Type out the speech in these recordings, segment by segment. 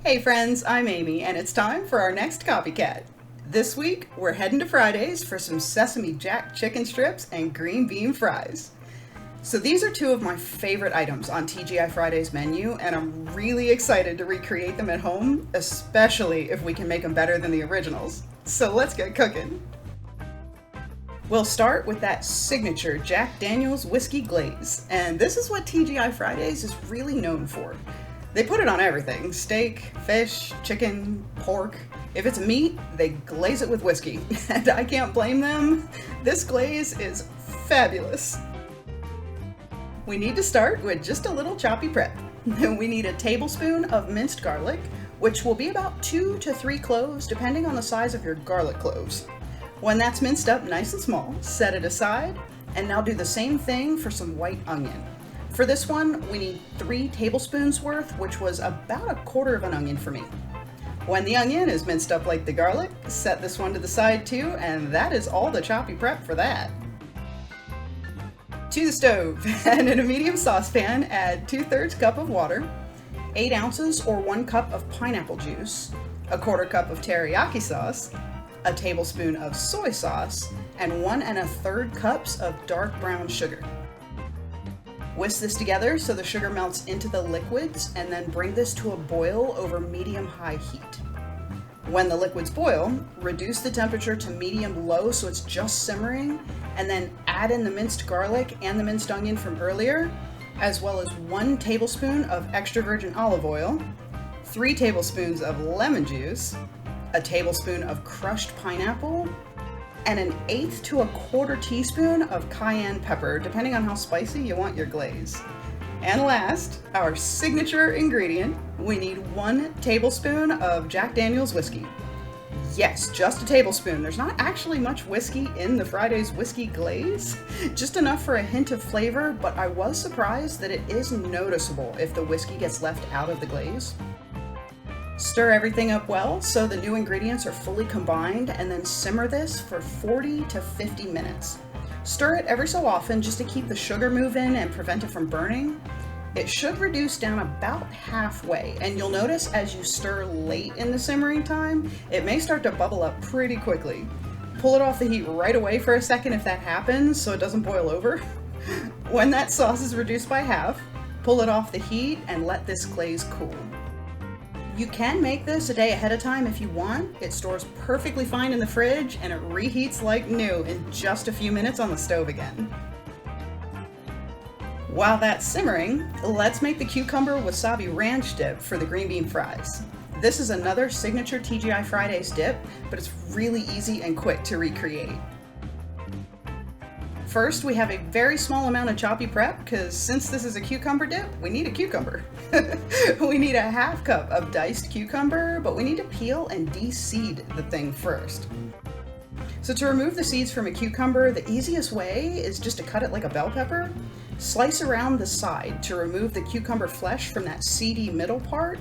Hey friends, I'm Amy, and it's time for our next copycat. This week, we're heading to Fridays for some sesame jack chicken strips and green bean fries. So these are two of my favorite items on TGI Friday's menu, and I'm really excited to recreate them at home, especially if we can make them better than the originals. So let's get cooking. We'll start with that signature Jack Daniels Whiskey-Glaze, and this is what TGI Fridays is really known for. They put it on everything: steak, fish, chicken, pork. If it's meat, they glaze it with whiskey, and I can't blame them. This glaze is fabulous. We need to start with just a little choppy prep. We need a tablespoon of minced garlic, which will be about 2 to 3 cloves depending on the size of your garlic cloves. When that's minced up nice and small, set it aside, and now do the same thing for some white onion. For this one, we need 3 tablespoons worth, which was about 1/4 of an onion for me. When the onion is minced up like the garlic, set this one to the side too, and that is all the choppy prep for that. To the stove, and in a medium saucepan, add 2/3 cup of water, 8 ounces or 1 cup of pineapple juice, 1/4 cup of teriyaki sauce, a tablespoon of soy sauce, and 1 1/3 cups of dark brown sugar. Whisk this together so the sugar melts into the liquids, and then bring this to a boil over medium-high heat. When the liquids boil, reduce the temperature to medium-low so it's just simmering, and then add in the minced garlic and the minced onion from earlier, as well as 1 tablespoon of extra virgin olive oil, 3 tablespoons of lemon juice, a tablespoon of crushed pineapple, and 1/8 to 1/4 teaspoon of cayenne pepper, depending on how spicy you want your glaze. And last, our signature ingredient, we need 1 tablespoon of Jack Daniels whiskey. Yes, just a tablespoon. There's not actually much whiskey in the Friday's whiskey glaze, just enough for a hint of flavor, but I was surprised that it is noticeable if the whiskey gets left out of the glaze. Stir everything up well so the new ingredients are fully combined, and then simmer this for 40 to 50 minutes. Stir it every so often just to keep the sugar moving and prevent it from burning. It should reduce down about halfway, and you'll notice as you stir late in the simmering time, it may start to bubble up pretty quickly. Pull it off the heat right away for a second if that happens so it doesn't boil over. When that sauce is reduced by half, pull it off the heat and let this glaze cool. You can make this a day ahead of time if you want. It stores perfectly fine in the fridge, and it reheats like new in just a few minutes on the stove again. While that's simmering, let's make the cucumber wasabi ranch dip for the green bean fries. This is another signature TGI Fridays dip, but it's really easy and quick to recreate. First, we have a very small amount of choppy prep, because since this is a cucumber dip, we need a cucumber. We need a 1/2 cup of diced cucumber, but we need to peel and de-seed the thing first. So to remove the seeds from a cucumber, the easiest way is just to cut it like a bell pepper. Slice around the side to remove the cucumber flesh from that seedy middle part.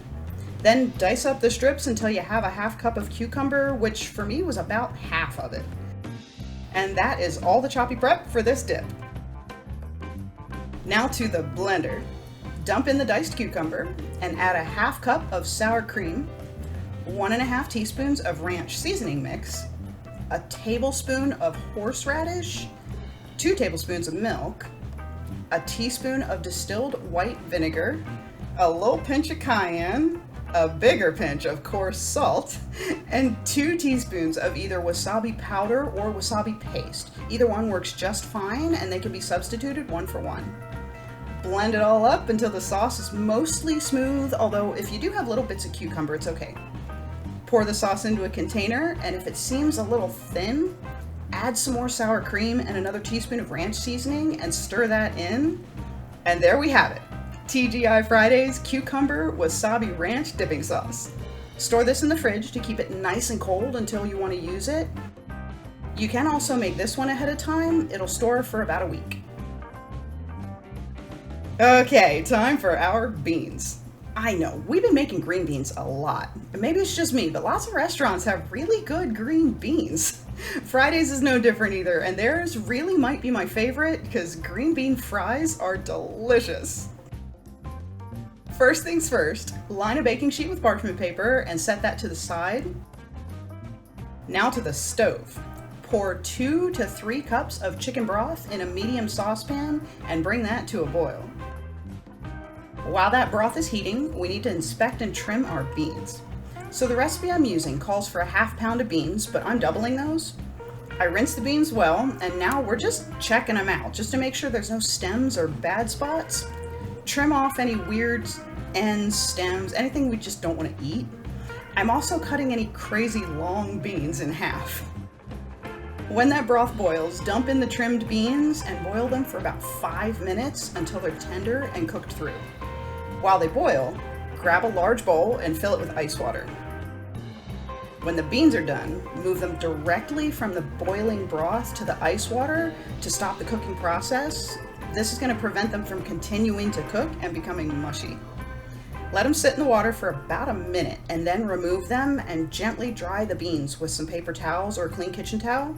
Then dice up the strips until you have a 1/2 cup of cucumber, which for me was about half of it. And that is all the choppy prep for this dip. Now to the blender. Dump in the diced cucumber and add a 1/2 cup of sour cream, 1 1/2 teaspoons of ranch seasoning mix, a tablespoon of horseradish, 2 tablespoons of milk, a teaspoon of distilled white vinegar, a little pinch of cayenne, a bigger pinch of coarse salt, and 2 teaspoons of either wasabi powder or wasabi paste. Either one works just fine, and they can be substituted 1 for 1. Blend it all up until the sauce is mostly smooth, although if you do have little bits of cucumber, it's okay. Pour the sauce into a container, and if it seems a little thin, add some more sour cream and another teaspoon of ranch seasoning and stir that in. And there we have it. TGI Friday's Cucumber Wasabi Ranch Dipping Sauce. Store this in the fridge to keep it nice and cold until you want to use it. You can also make this one ahead of time. It'll store for about a week. Okay, time for our beans. I know, we've been making green beans a lot. Maybe it's just me, but lots of restaurants have really good green beans. Fridays is no different either, and theirs really might be my favorite because green bean fries are delicious. First things first, line a baking sheet with parchment paper and set that to the side. Now to the stove. Pour 2 to 3 cups of chicken broth in a medium saucepan and bring that to a boil. While that broth is heating, we need to inspect and trim our beans. So the recipe I'm using calls for a ½ pound of beans, but I'm doubling those. I rinse the beans well, and now we're just checking them out, just to make sure there's no stems or bad spots. Trim off any weird ends, stems, anything we just don't want to eat. I'm also cutting any crazy long beans in half. When that broth boils, dump in the trimmed beans and boil them for about 5 minutes until they're tender and cooked through. While they boil, grab a large bowl and fill it with ice water. When the beans are done, move them directly from the boiling broth to the ice water to stop the cooking process. This is going to prevent them from continuing to cook and becoming mushy. Let them sit in the water for about a minute and then remove them and gently dry the beans with some paper towels or a clean kitchen towel.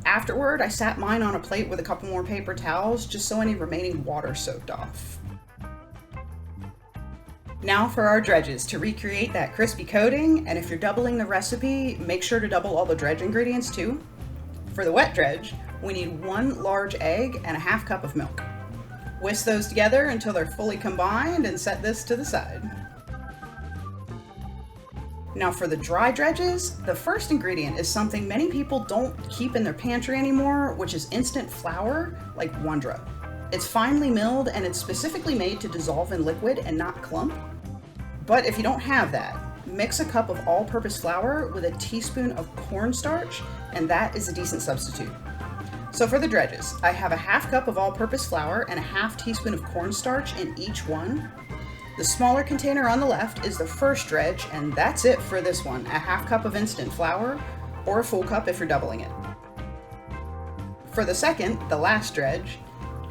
Afterward, I sat mine on a plate with a couple more paper towels just so any remaining water soaked off. Now for our dredges to recreate that crispy coating, and if you're doubling the recipe, make sure to double all the dredge ingredients too. For the wet dredge, we need 1 large egg and a ½ cup of milk. Whisk those together until they're fully combined and set this to the side. Now for the dry dredges, the first ingredient is something many people don't keep in their pantry anymore, which is instant flour like Wondra. It's finely milled and it's specifically made to dissolve in liquid and not clump. But if you don't have that, mix a cup of all-purpose flour with a teaspoon of cornstarch, and that is a decent substitute. So for the dredges, I have a ½ cup of all-purpose flour and a ½ teaspoon of cornstarch in each one. The smaller container on the left is the first dredge, and that's it for this one, a ½ cup of instant flour, or a full cup if you're doubling it. For the second, the last dredge,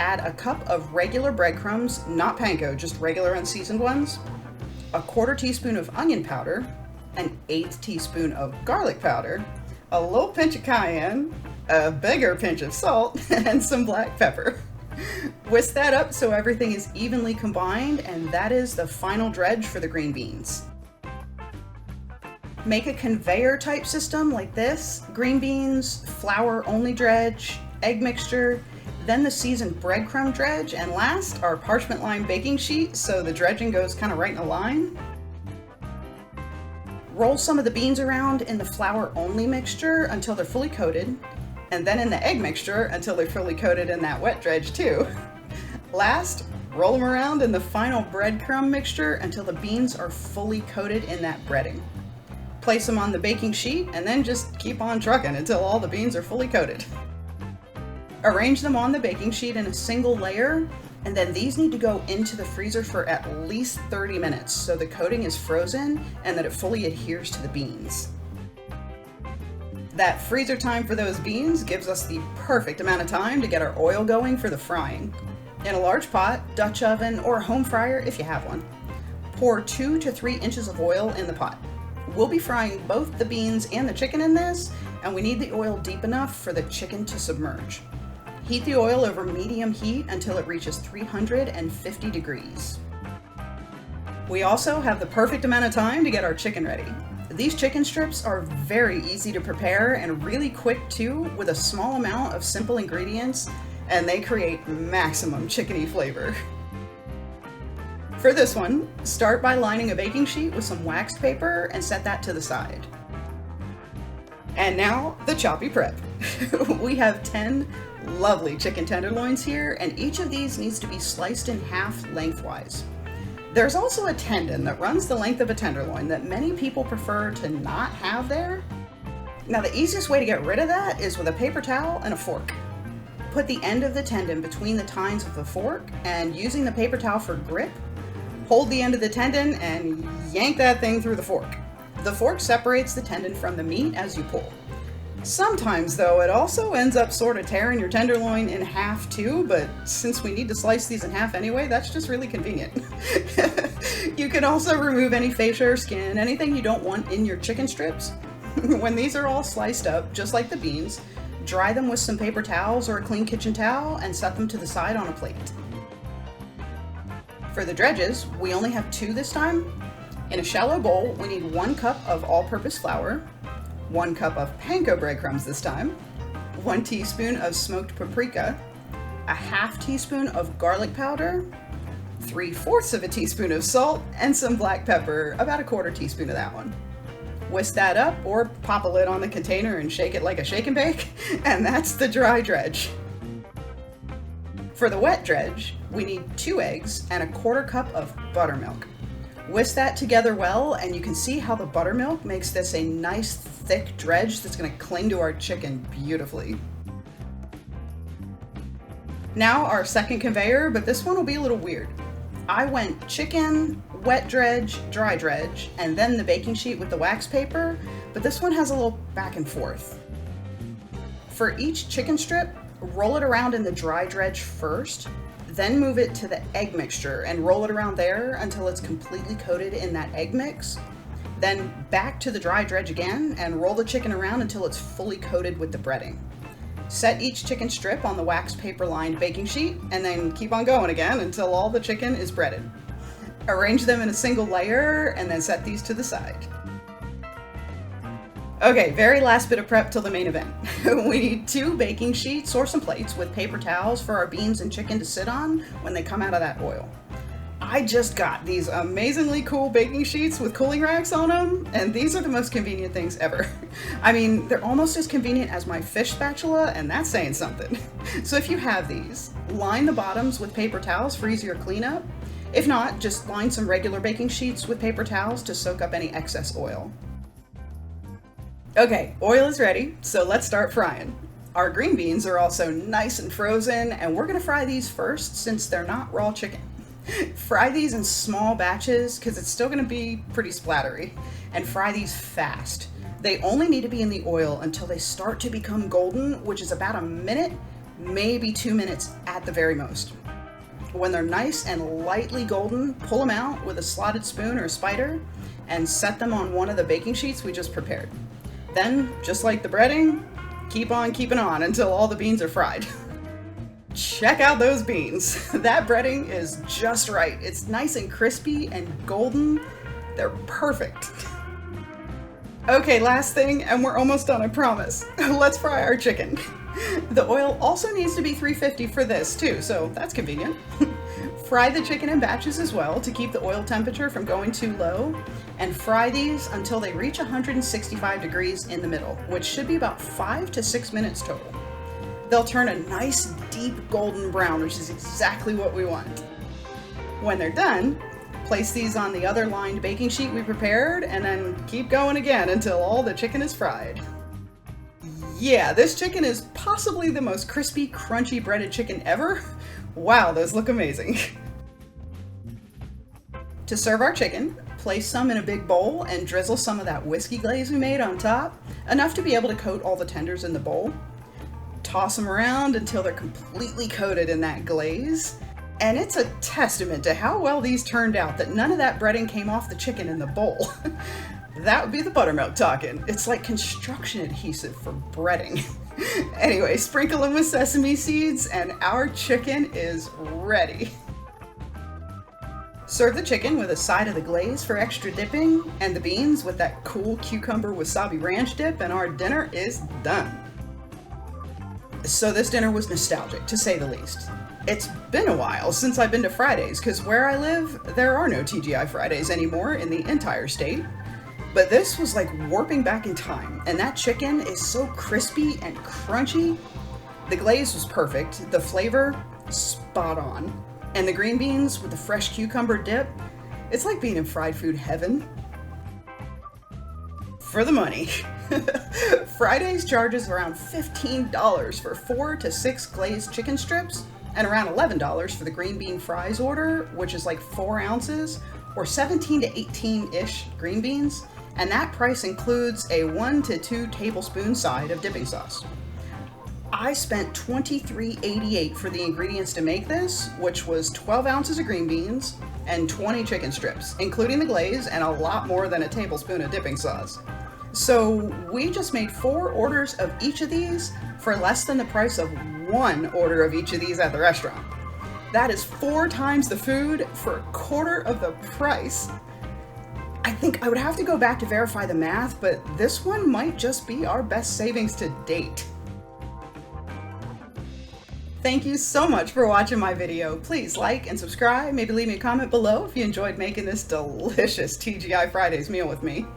add a cup of regular breadcrumbs, not panko, just regular unseasoned ones, a ¼ teaspoon of onion powder, an 1/8 teaspoon of garlic powder, a little pinch of cayenne, a bigger pinch of salt, and some black pepper. Whisk that up so everything is evenly combined, and that is the final dredge for the green beans. Make a conveyor type system like this: green beans, flour only dredge, egg mixture, then the seasoned breadcrumb dredge, and last, our parchment lined baking sheet so the dredging goes kind of right in a line. Roll some of the beans around in the flour only mixture until they're fully coated, and then in the egg mixture until they're fully coated in that wet dredge too. Last, roll them around in the final breadcrumb mixture until the beans are fully coated in that breading. Place them on the baking sheet and then just keep on trucking until all the beans are fully coated. Arrange them on the baking sheet in a single layer, and then these need to go into the freezer for at least 30 minutes so the coating is frozen and that it fully adheres to the beans. That freezer time for those beans gives us the perfect amount of time to get our oil going for the frying. In a large pot, Dutch oven, or home fryer if you have one, pour 2 to 3 inches of oil in the pot. We'll be frying both the beans and the chicken in this, and we need the oil deep enough for the chicken to submerge. Heat the oil over medium heat until it reaches 350 degrees. We also have the perfect amount of time to get our chicken ready. These chicken strips are very easy to prepare and really quick too, with a small amount of simple ingredients, and they create maximum chickeny flavor. For this one, start by lining a baking sheet with some waxed paper and set that to the side. And now, the choppy prep. We have 10 lovely chicken tenderloins here, and each of these needs to be sliced in half lengthwise. There's also a tendon that runs the length of a tenderloin that many people prefer to not have there. Now the easiest way to get rid of that is with a paper towel and a fork. Put the end of the tendon between the tines of the fork, and using the paper towel for grip, hold the end of the tendon and yank that thing through the fork. The fork separates the tendon from the meat as you pull. Sometimes though, it also ends up sort of tearing your tenderloin in half too, but since we need to slice these in half anyway, that's just really convenient. You can also remove any fascia or skin, anything you don't want in your chicken strips. When these are all sliced up, just like the beans, dry them with some paper towels or a clean kitchen towel and set them to the side on a plate. For the dredges, we only have 2 this time. In a shallow bowl, we need 1 cup of all-purpose flour, 1 cup of panko breadcrumbs this time, 1 teaspoon of smoked paprika, a half teaspoon of garlic powder, 3/4 of a teaspoon of salt, and some black pepper, about a 1/4 teaspoon of that one. Whisk that up or pop a lid on the container and shake it like a shake and bake, and that's the dry dredge. For the wet dredge, we need 2 eggs and a 1/4 cup of buttermilk. Whisk that together well, and you can see how the buttermilk makes this a nice thick dredge that's going to cling to our chicken beautifully. Now our second conveyor, but this one will be a little weird. I went chicken, wet dredge, dry dredge, and then the baking sheet with the wax paper, but this one has a little back and forth. For each chicken strip, roll it around in the dry dredge first, then move it to the egg mixture and roll it around there until it's completely coated in that egg mix. Then back to the dry dredge again and roll the chicken around until it's fully coated with the breading. Set each chicken strip on the wax paper lined baking sheet and then keep on going again until all the chicken is breaded. Arrange them in a single layer and then set these to the side. Okay, very last bit of prep till the main event. We need 2 baking sheets or some plates with paper towels for our beans and chicken to sit on when they come out of that oil. I just got these amazingly cool baking sheets with cooling racks on them, and these are the most convenient things ever. I mean, they're almost as convenient as my fish spatula, and that's saying something. So if you have these, line the bottoms with paper towels for easier cleanup. If not, just line some regular baking sheets with paper towels to soak up any excess oil. Okay, oil is ready, so let's start frying. Our green beans are also nice and frozen, and we're gonna fry these first since they're not raw chicken. Fry these in small batches because it's still gonna be pretty splattery, and fry these fast. They only need to be in the oil until they start to become golden, which is about a minute, maybe 2 minutes at the very most. When they're nice and lightly golden, pull them out with a slotted spoon or spider and set them on one of the baking sheets we just prepared. Then, just like the breading, keep on keeping on until all the beans are fried. Check out those beans. That breading is just right. It's nice and crispy and golden. They're perfect. Okay, last thing, and we're almost done, I promise. Let's fry our chicken. The oil also needs to be 350 for this too, so that's convenient. Fry the chicken in batches as well to keep the oil temperature from going too low, and fry these until they reach 165 degrees in the middle, which should be about 5 to 6 minutes total. They'll turn a nice deep golden brown, which is exactly what we want. When they're done, place these on the other lined baking sheet we prepared, and then keep going again until all the chicken is fried. Yeah, this chicken is possibly the most crispy, crunchy breaded chicken ever. Wow, those look amazing. To serve our chicken, place some in a big bowl and drizzle some of that whiskey glaze we made on top, enough to be able to coat all the tenders in the bowl. Toss them around until they're completely coated in that glaze. And it's a testament to how well these turned out that none of that breading came off the chicken in the bowl. That would be the buttermilk talking. It's like construction adhesive for breading. Anyway, sprinkle them with sesame seeds and our chicken is ready. Serve the chicken with a side of the glaze for extra dipping, and the beans with that cool cucumber wasabi ranch dip, and our dinner is done. So this dinner was nostalgic, to say the least. It's been a while since I've been to Fridays, because where I live, there are no TGI Fridays anymore in the entire state. But this was like warping back in time, and that chicken is so crispy and crunchy. The glaze was perfect, the flavor, spot on. And the green beans with the fresh cucumber dip, it's like being in fried food heaven. For the money. Fridays charges around $15 for 4 to 6 glazed chicken strips, and around $11 for the green bean fries order, which is like 4 ounces, or 17 to 18-ish green beans, and that price includes a 1 to 2 tablespoon side of dipping sauce. I spent $23.88 for the ingredients to make this, which was 12 ounces of green beans and 20 chicken strips, including the glaze and a lot more than a tablespoon of dipping sauce. So we just made 4 orders of each of these for less than the price of 1 order of each of these at the restaurant. That is 4 times the food for a quarter of the price. I think I would have to go back to verify the math, but this one might just be our best savings to date. Thank you so much for watching my video. Please like and subscribe. Maybe leave me a comment below if you enjoyed making this delicious TGI Fridays meal with me.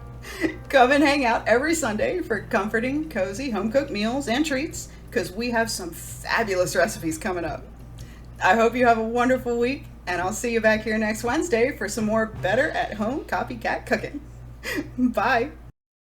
Come and hang out every Sunday for comforting, cozy, home-cooked meals and treats, because we have some fabulous recipes coming up. I hope you have a wonderful week, and I'll see you back here next Wednesday for some more better at home copycat cooking. Bye.